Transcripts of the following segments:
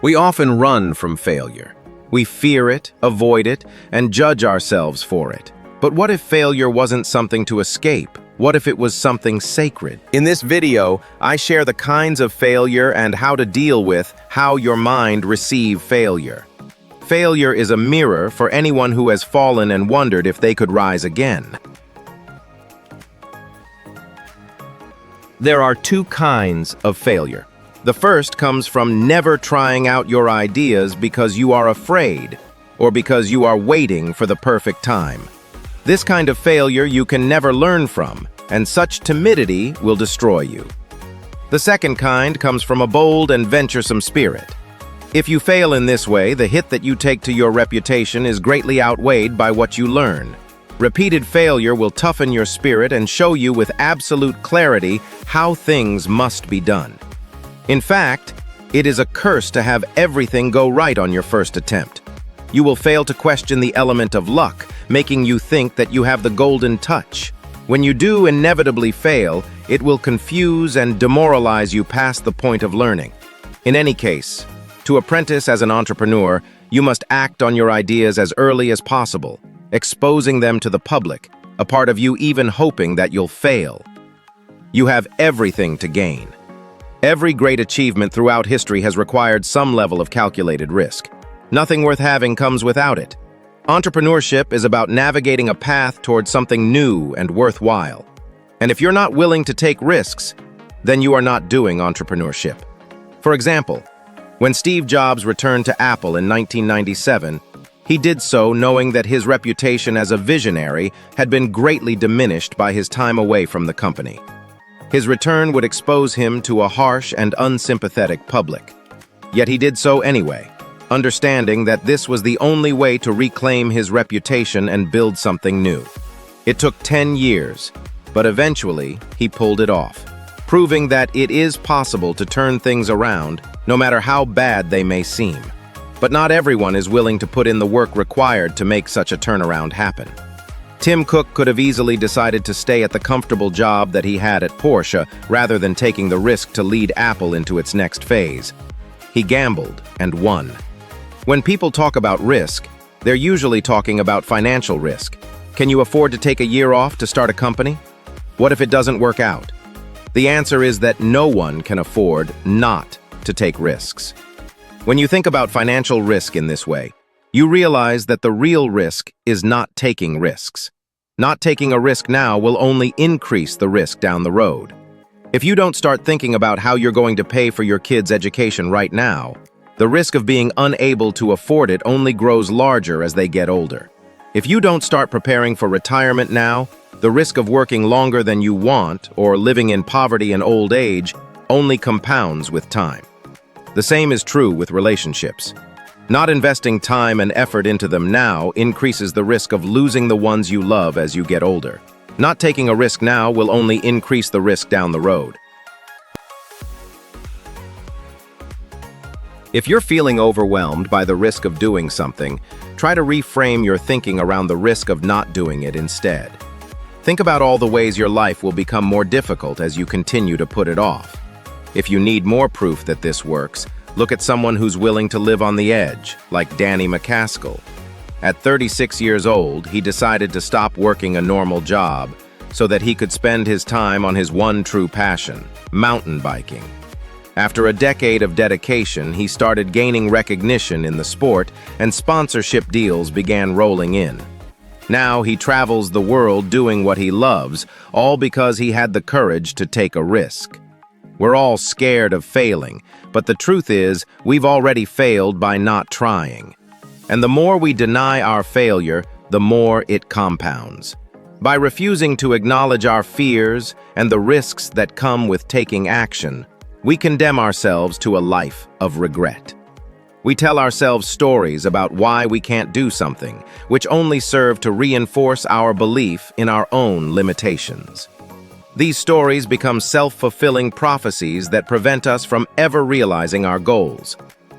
We often run from failure. We fear it, avoid it, and judge ourselves for it. But what if failure wasn't something to escape? What if it was something sacred? In this video, I share the kinds of failure and how to deal with how your mind receives failure. Failure is a mirror for anyone who has fallen and wondered if they could rise again. There are two kinds of failure. The first comes from never trying out your ideas because you are afraid or because you are waiting for the perfect time. This kind of failure you can never learn from, and such timidity will destroy you. The second kind comes from a bold and venturesome spirit. If you fail in this way, the hit that you take to your reputation is greatly outweighed by what you learn. Repeated failure will toughen your spirit and show you with absolute clarity how things must be done. In fact, it is a curse to have everything go right on your first attempt. You will fail to question the element of luck, making you think that you have the golden touch. When you do inevitably fail, it will confuse and demoralize you past the point of learning. In any case, to apprentice as an entrepreneur, you must act on your ideas as early as possible, exposing them to the public, a part of you even hoping that you'll fail. You have everything to gain. Every great achievement throughout history has required some level of calculated risk. Nothing worth having comes without it. Entrepreneurship is about navigating a path towards something new and worthwhile. And if you're not willing to take risks, then you are not doing entrepreneurship. For example, when Steve Jobs returned to Apple in 1997, he did so knowing that his reputation as a visionary had been greatly diminished by his time away from the company. His return would expose him to a harsh and unsympathetic public. Yet he did so anyway, understanding that this was the only way to reclaim his reputation and build something new. It took 10 years, but eventually he pulled it off, proving that it is possible to turn things around no matter how bad they may seem. But not everyone is willing to put in the work required to make such a turnaround happen. Tim Cook could have easily decided to stay at the comfortable job that he had at Porsche rather than taking the risk to lead Apple into its next phase. He gambled and won. When people talk about risk, they're usually talking about financial risk. Can you afford to take a year off to start a company? What if it doesn't work out? The answer is that no one can afford not to take risks. When you think about financial risk in this way, you realize that the real risk is not taking risks. Not taking a risk now will only increase the risk down the road. If you don't start thinking about how you're going to pay for your kids' education right now, the risk of being unable to afford it only grows larger as they get older. If you don't start preparing for retirement now, the risk of working longer than you want or living in poverty and old age only compounds with time. The same is true with relationships. Not investing time and effort into them now increases the risk of losing the ones you love as you get older. Not taking a risk now will only increase the risk down the road. If you're feeling overwhelmed by the risk of doing something, try to reframe your thinking around the risk of not doing it instead. Think about all the ways your life will become more difficult as you continue to put it off. If you need more proof that this works, look at someone who's willing to live on the edge, like Danny McCaskill. At 36 years old, he decided to stop working a normal job so that he could spend his time on his one true passion, mountain biking. After a decade of dedication, he started gaining recognition in the sport, and sponsorship deals began rolling in. Now he travels the world doing what he loves, all because he had the courage to take a risk. We're all scared of failing, but the truth is, we've already failed by not trying. And the more we deny our failure, the more it compounds. By refusing to acknowledge our fears and the risks that come with taking action, we condemn ourselves to a life of regret. We tell ourselves stories about why we can't do something, which only serve to reinforce our belief in our own limitations. These stories become self-fulfilling prophecies that prevent us from ever realizing our goals.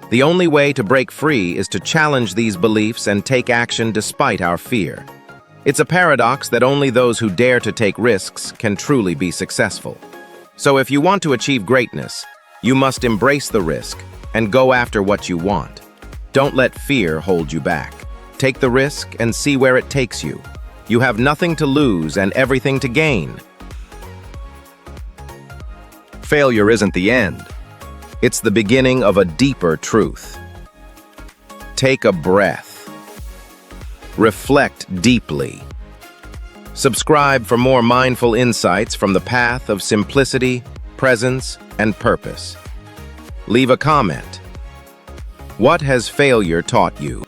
The only way to break free is to challenge these beliefs and take action despite our fear. It's a paradox that only those who dare to take risks can truly be successful. So if you want to achieve greatness, you must embrace the risk and go after what you want. Don't let fear hold you back. Take the risk and see where it takes you. You have nothing to lose and everything to gain. Failure isn't the end. It's the beginning of a deeper truth. Take a breath. Reflect deeply. Subscribe for more mindful insights from the path of simplicity, presence, and purpose. Leave a comment. What has failure taught you?